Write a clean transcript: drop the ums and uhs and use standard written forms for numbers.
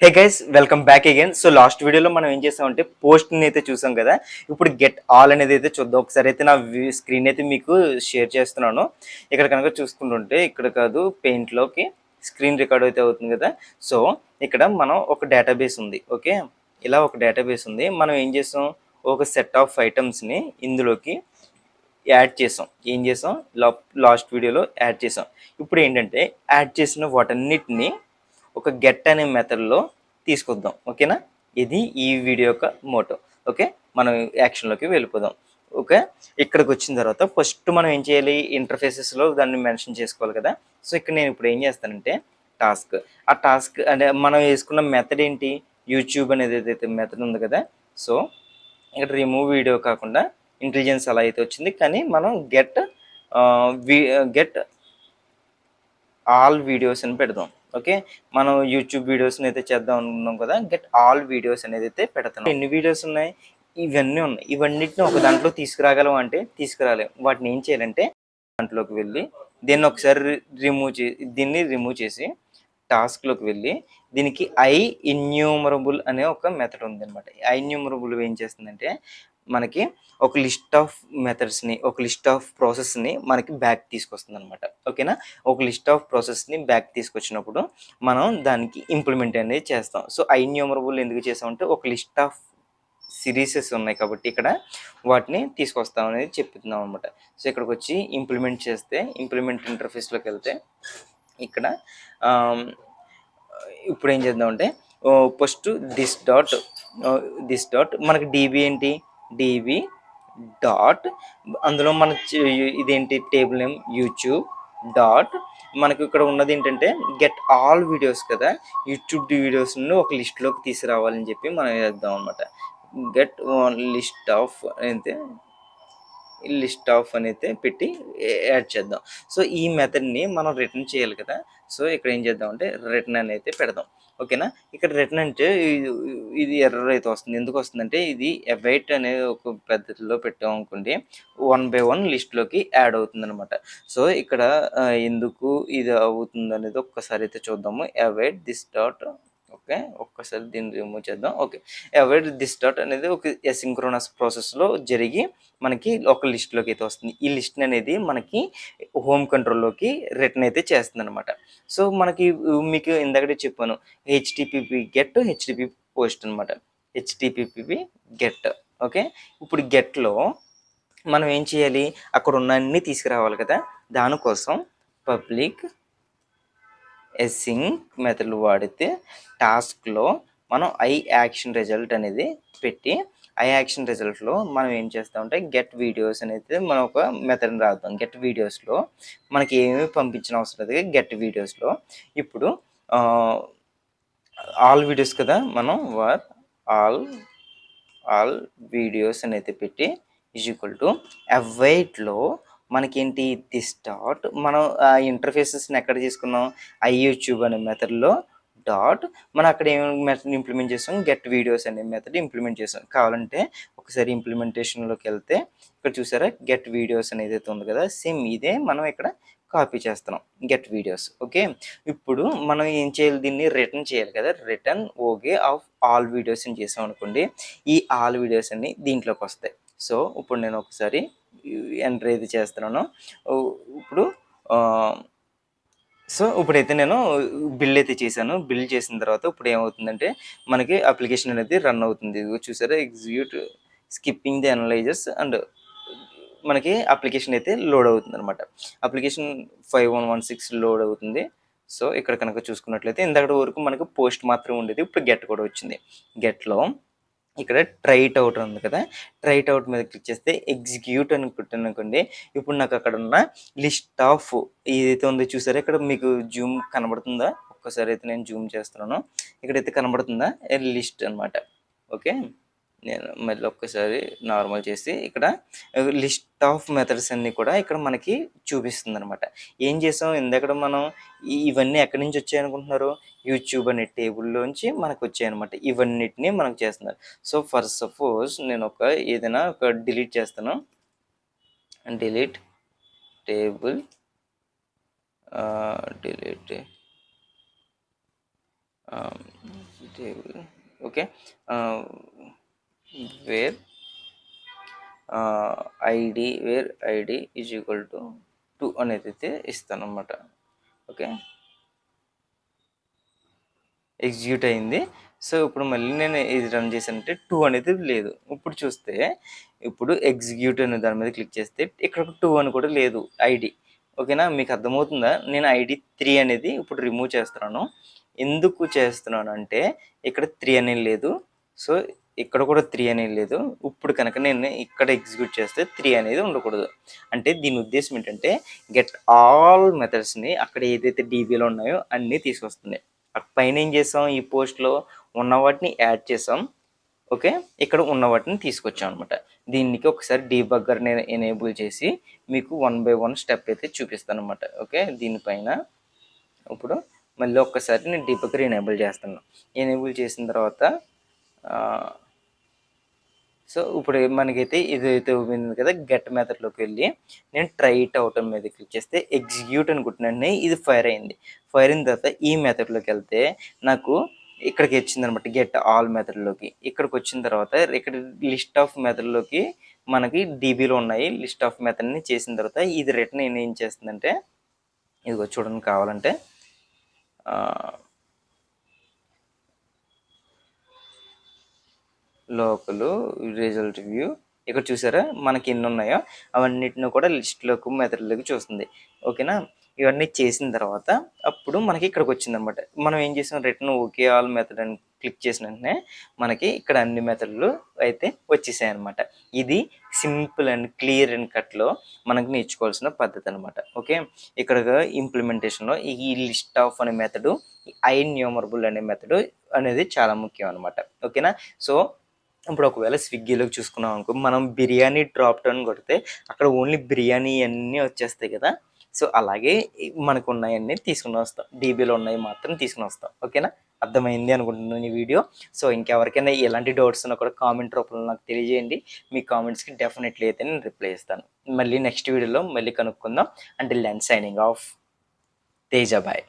Hey guys, welcome back again. So last వీడియోలో మనం ఏం చేసామంటే పోస్ట్ని అయితే చూసాం కదా. ఇప్పుడు గెట్ ఆల్ అనేది అయితే చూద్దాం. ఒకసారి అయితే నా స్క్రీన్ అయితే మీకు షేర్ చేస్తున్నాను. ఇక్కడ కనుక చూసుకుంటుంటే ఇక్కడ కాదు, పెయింట్లోకి స్క్రీన్ రికార్డ్ అయితే అవుతుంది కదా. సో ఇక్కడ మనం ఒక డేటాబేస్ ఉంది. ఓకే, ఇలా ఒక డేటాబేస్ ఉంది. మనం ఏం చేసాం, ఒక సెట్ ఆఫ్ ఐటమ్స్ని ఇందులోకి యాడ్ చేసాం. ఏం చేసాం, లాస్ట్ వీడియోలో యాడ్ చేసాం. ఇప్పుడు ఏంటంటే యాడ్ చేసిన వాటన్నిటిని ఒక గెట్ అనే మెథడ్లో తీసుకొద్దాం. ఓకేనా, ఇది ఈ వీడియో యొక్క మోటో. ఓకే, మనం యాక్షన్లోకి వెళ్ళిపోదాం. ఓకే, ఇక్కడికి వచ్చిన తర్వాత ఫస్ట్ మనం ఏం చేయాలి, ఇంటర్ఫేసెస్లో దాన్ని మెన్షన్ చేసుకోవాలి కదా. సో ఇక్కడ నేను ఇప్పుడు ఏం చేస్తానంటే టాస్క్, ఆ టాస్క్ అంటే మనం వేసుకున్న మెథడ్ ఏంటి, యూట్యూబ్ అనేది ఏదైతే మెథడ్ ఉంది కదా. సో ఇక్కడ రిమూవ్ వీడియో కాకుండా ఇంటెలిజెన్స్ అలా అయితే వచ్చింది, కానీ మనం గెట్ గెట్ ఆల్ వీడియోస్ అని పెడదాం. ఓకే, మనం యూట్యూబ్ వీడియోస్ని అయితే చేద్దాం అనుకున్నాం కదా, గెట్ ఆల్ వీడియోస్ అనేది అయితే పెడతాం. ఎన్ని వీడియోస్ ఉన్నాయి, ఇవన్నీ ఉన్నాయి. ఇవన్నిటిని ఒక దాంట్లో తీసుకురాగలం అంటే తీసుకురాలేం. వాటిని ఏం చేయాలంటే దాంట్లోకి వెళ్ళి దీన్ని ఒకసారి దీన్ని రిమూవ్ చేసి టాస్క్లోకి వెళ్ళి దీనికి ఇన్యూమరబుల్ అనే ఒక మెథడ్ ఉంది అనమాట. ఇన్యూమరబుల్ ఏం చేస్తుందంటే మనకి ఒక లిస్ట్ ఆఫ్ మెథడ్స్ని, ఒక లిస్ట్ ఆఫ్ ప్రాసెస్ని మనకి బ్యాక్ తీసుకొస్తుంది అనమాట. ఓకేనా, ఒక లిస్ట్ ఆఫ్ ప్రాసెస్ని బ్యాక్ తీసుకొచ్చినప్పుడు మనం దానికి ఇంప్లిమెంట్ అనేది చేస్తాం. సో ఇన్యూమరబుల్ ఎందుకు చేస్తామంటే ఒక లిస్ట్ ఆఫ్ సిరీసెస్ ఉన్నాయి కాబట్టి ఇక్కడ వాటిని తీసుకొస్తాం అనేది చెప్తున్నాం అనమాట. సో ఇక్కడికి వచ్చి ఇంప్లిమెంట్ చేస్తే, ఇంప్లిమెంట్ ఇంటర్ఫేస్లోకి వెళ్తే ఇక్కడ ఇప్పుడు ఏం చేద్దామంటే ఫస్ట్ దిస్ డాట్ మనకి డీబీ ఏంటి, డీబీ డాట్ అందులో మన ఇదేంటి టేబుల్ నేమ్ యూట్యూబ్ డాట్ మనకు ఇక్కడ ఉన్నది ఏంటంటే గెట్ ఆల్ వీడియోస్ కదా, యూట్యూబ్ వీడియోస్ని ఒక లిస్ట్లోకి తీసుకురావాలని చెప్పి మనం చేద్దాం అనమాట. గెట్ లిస్ట్ ఆఫ్ అయితే లిస్ట్ ఆఫ్ అనేది పెట్టి యాడ్ చేద్దాం. సో ఈ మెథడ్ని మనం రిటర్న్ చేయాలి కదా. సో ఇక్కడ ఏం చేద్దాం అంటే రిటర్న్ అని అయితే పెడదాం. ఓకేనా, ఇక్కడ రిటర్న్ అంటే ఇది ఎర్రర్ అయితే వస్తుంది. ఎందుకు వస్తుందంటే ఇది అవైట్ అనేది ఒక పద్ధతిలో పెట్టాం అనుకోండి, 1 by 1 లిస్ట్లోకి యాడ్ అవుతుంది అనమాట. సో ఇక్కడ ఎందుకు ఇది అవుతుంది అనేది ఒక్కసారి అయితే చూద్దాము. అవైట్ దిస్ డాట్, ఓకే ఒక్కసారి దీన్ని రిమూవ్ చేద్దాం. ఓకే, అవైట్ దిస్ డాట్ అనేది ఒక ఎసింక్రోనస్ ప్రాసెస్లో జరిగి మనకి ఒక లిస్ట్లోకి అయితే వస్తుంది. ఈ లిస్ట్ అనేది మనకి హోమ్ కంట్రోల్లోకి రిటర్న్ అయితే చేస్తుంది అనమాట. సో మనకి మీకు ఇందాకటే చెప్పాను, హెచ్టిపిపి గెట్, హెచ్టిపి పోస్ట్ అనమాట. HTPP get. ఓకే, ఇప్పుడు గెట్లో మనం ఏం చేయాలి, అక్కడ ఉన్న అన్ని తీసుకురావాలి కదా. దానికోసం పబ్లిక్ ఎసింక్ మెథడ్ వాడితే టాస్క్లో మనం యాక్షన్ రిజల్ట్ అనేది పెట్టి యాక్షన్ రిజల్ట్లో మనం ఏం చేస్తామంటే గెట్ వీడియోస్ అనేది మనం ఒక మెథడ్ని రాద్దాం. గెట్ వీడియోస్లో మనకి ఏమీ పంపించిన అవసరం లేదు. గెట్ వీడియోస్లో ఇప్పుడు ఆల్ వీడియోస్ కదా, మనం ఆల్ వీడియోస్ అనేది పెట్టి ఈక్వల్ టు అవైట్లో మనకేంటి దిస్ డాట్, మనం ఆ ఇంటర్ఫేసెస్ని ఎక్కడ తీసుకున్నాం, యూట్యూబ్ అనే మెథడ్లో డాట్ మనం అక్కడ ఏమైనా మెథడ్ ఇంప్లిమెంట్ చేస్తాం, గెట్ వీడియోస్ అనే మెథడ్ ఇంప్లిమెంట్ చేస్తాం. కావాలంటే ఒకసారి ఇంప్లిమెంటేషన్లోకి వెళ్తే ఇక్కడ చూసారా గెట్ వీడియోస్ అనేది అయితే ఉంది కదా, సేమ్ ఇదే మనం ఇక్కడ కాపీ చేస్తున్నాం, గెట్ వీడియోస్. ఓకే, ఇప్పుడు మనం ఏం చేయాలి, దీన్ని రిటర్న్ చేయాలి కదా. Return okay of all videos అని చేసాం అనుకోండి, ఈ ఆల్ వీడియోస్ అన్ని దీంట్లోకి వస్తాయి. సో ఇప్పుడు నేను ఒకసారి ఎంటర్ అయితే చేస్తున్నాను. ఇప్పుడు సో ఇప్పుడైతే నేను బిల్ అయితే చేశాను. బిల్ చేసిన తర్వాత ఇప్పుడు ఏమవుతుందంటే మనకి అప్లికేషన్ అనేది రన్ అవుతుంది. చూసారా, execute skipping the analysers and మనకి అప్లికేషన్ అయితే లోడ్ అవుతుంది అనమాట. అప్లికేషన్ 5116 లోడ్ అవుతుంది. సో ఇక్కడ కనుక చూసుకున్నట్లయితే ఇంతకటి వరకు మనకు పోస్ట్ మాత్రమే ఉండేది, ఇప్పుడు గెట్ కూడా వచ్చింది. గెట్లో ఇక్కడ ట్రైట్ అవుట్ ఉంది కదా, ట్రైట్ అవుట్ మీద క్లిక్ చేస్తే ఎగ్జిక్యూట్ అని అనుకోండి. ఇప్పుడు నాకు అక్కడ ఉన్న లిస్ట్ ఆఫ్ ఏదైతే ఉందో చూసారా, ఇక్కడ మీకు జూమ్ కనబడుతుందా, ఒక్కసారి అయితే నేను జూమ్ చేస్తున్నాను. ఇక్కడైతే కనబడుతుందా లిస్ట్ అనమాట. ఓకే, నేను మళ్ళీ ఒక్కసారి నార్మల్ చేసి ఇక్కడ లిస్ట్ ఆఫ్ మెథడ్స్ అన్నీ కూడా ఇక్కడ మనకి చూపిస్తుంది అనమాట. ఏం చేసాం, ఇందక్కడ మనం ఇవన్నీ ఎక్కడి నుంచి వచ్చాయి అనుకుంటున్నారు, యూట్యూబ్ అనే టేబుల్లోంచి మనకు వచ్చాయి అనమాట. ఇవన్నిటిని మనకు చేస్తున్నారు. సో ఫర్ సపోజ్ నేను ఏదైనా ఒక డిలీట్ చేస్తాను, delete table, delete table okay, wear ID is equal to 2 అనేది అయితే ఇస్తాను అనమాట. ఓకే, ఎగ్జిక్యూట్ అయింది. సో ఇప్పుడు మళ్ళీ నేను ఇది రన్ చేశానంటే 2 అనేది లేదు. ఇప్పుడు చూస్తే ఇప్పుడు ఎగ్జిక్యూట్ అనే దాని మీద క్లిక్ చేస్తే ఇక్కడ 2 అని కూడా లేదు ఐడి. ఓకేనా, మీకు అర్థమవుతుందా? నేను ఐడి 3 అనేది ఇప్పుడు రిమూవ్ చేస్తున్నాను. ఎందుకు చేస్తున్నాను అంటే ఇక్కడ 3 అనేది లేదు, సో ఇక్కడ కూడా 3 అనేది లేదు. ఇప్పుడు కనుక నేను ఇక్కడ ఎగ్జిక్యూట్ చేస్తే 3 అనేది ఉండకూడదు. అంటే దీని ఉద్దేశం ఏంటంటే గెట్ ఆల్ మెథడ్స్ని అక్కడ ఏదైతే డీబీలో ఉన్నాయో అన్నీ తీసుకొస్తుంది. పైన ఏం చేసాం, ఈ పోస్ట్లో ఉన్న వాటిని యాడ్ చేసాం. ఓకే, ఇక్కడ ఉన్న వాటిని తీసుకొచ్చాం అనమాట. దీనికి ఒకసారి డీబగ్గర్ని ఎనేబుల్ చేసి మీకు 1 by 1 స్టెప్ అయితే చూపిస్తాను అనమాట. ఓకే, దీనిపైన ఇప్పుడు మళ్ళీ ఒక్కసారి నేను డీబగ్గర్ ఎనేబుల్ చేస్తాను. ఎనేబుల్ చేసిన తర్వాత సో ఇప్పుడు మనకైతే ఇదైతే ఉంది కదా, గెట్ మెథడ్లోకి వెళ్ళి నేను ట్రై ఇట్ అవుట్ మీద క్లిక్ చేస్తే ఎగ్జిక్యూట్ అని కొట్టినట్టు ఇది ఫైర్ అయింది. ఫైర్ అయిన తర్వాత ఈ మెథడ్లోకి వెళ్తే నాకు ఇక్కడికి వచ్చిందనమాట, గెట్ ఆల్ మెథడ్లోకి. ఇక్కడికి వచ్చిన తర్వాత ఇక్కడ లిస్ట్ ఆఫ్ మెథడ్లోకి మనకి డీబీలో ఉన్నాయి. లిస్ట్ ఆఫ్ మెథడ్ని చేసిన తర్వాత ఇది రిటర్న్ ఏం చేస్తుందంటే ఇదిగో చూడండి, కావాలంటే లోకలు రిజల్ట్ వ్యూ ఇక్కడ చూసారా మనకి ఎన్ని ఉన్నాయో అవన్నిటిని కూడా లిస్ట్లోకి మెథడ్లోకి చూస్తుంది. ఓకేనా, ఇవన్నీ చేసిన తర్వాత అప్పుడు మనకి ఇక్కడికి వచ్చిందనమాట. మనం ఏం చేసాం, రిటర్న్ ఓకే ఆల్ మెథడ్ అని క్లిక్ చేసిన వెంటనే మనకి ఇక్కడ అన్ని మెథడ్లు అయితే వచ్చేసాయి అనమాట. ఇది సింపుల్ అండ్ క్లియర్ అండ్ కట్లో మనకు నేర్చుకోవాల్సిన పద్ధతి అనమాట. ఓకే, ఇక్కడ ఇంప్లిమెంటేషన్లో ఈ లిస్ట్ ఆఫ్ అనే మెథడు, ఐన్యూమరబుల్ అనే మెథడు అనేది చాలా ముఖ్యం అనమాట. ఓకేనా, సో ఇప్పుడు ఒకవేళ స్విగ్గీలోకి చూసుకున్నాం అనుకో, మనం బిర్యానీ డ్రాప్ డౌన్ కొడితే అక్కడ ఓన్లీ బిర్యానీ అన్నీ వచ్చేస్తాయి కదా. సో అలాగే మనకు ఉన్నాయన్నీ తీసుకుని వస్తాం, డీబీలో ఉన్నాయి మాత్రం తీసుకుని వస్తాం. ఓకేనా, అర్థమైంది అనుకుంటున్నాను ఈ వీడియో. సో ఇంకెవరికైనా ఎలాంటి డౌట్స్ ఉన్నా కూడా కామెంట్ రూపంలో నాకు తెలియజేయండి. మీ కామెంట్స్కి డెఫినెట్లీ అయితే నేను రిప్లై ఇస్తాను. మళ్ళీ నెక్స్ట్ వీడియోలో మళ్ళీ కనుక్కుందాం. అంటే లెన్స్ సైనింగ్ ఆఫ్, తేజాభాయ్.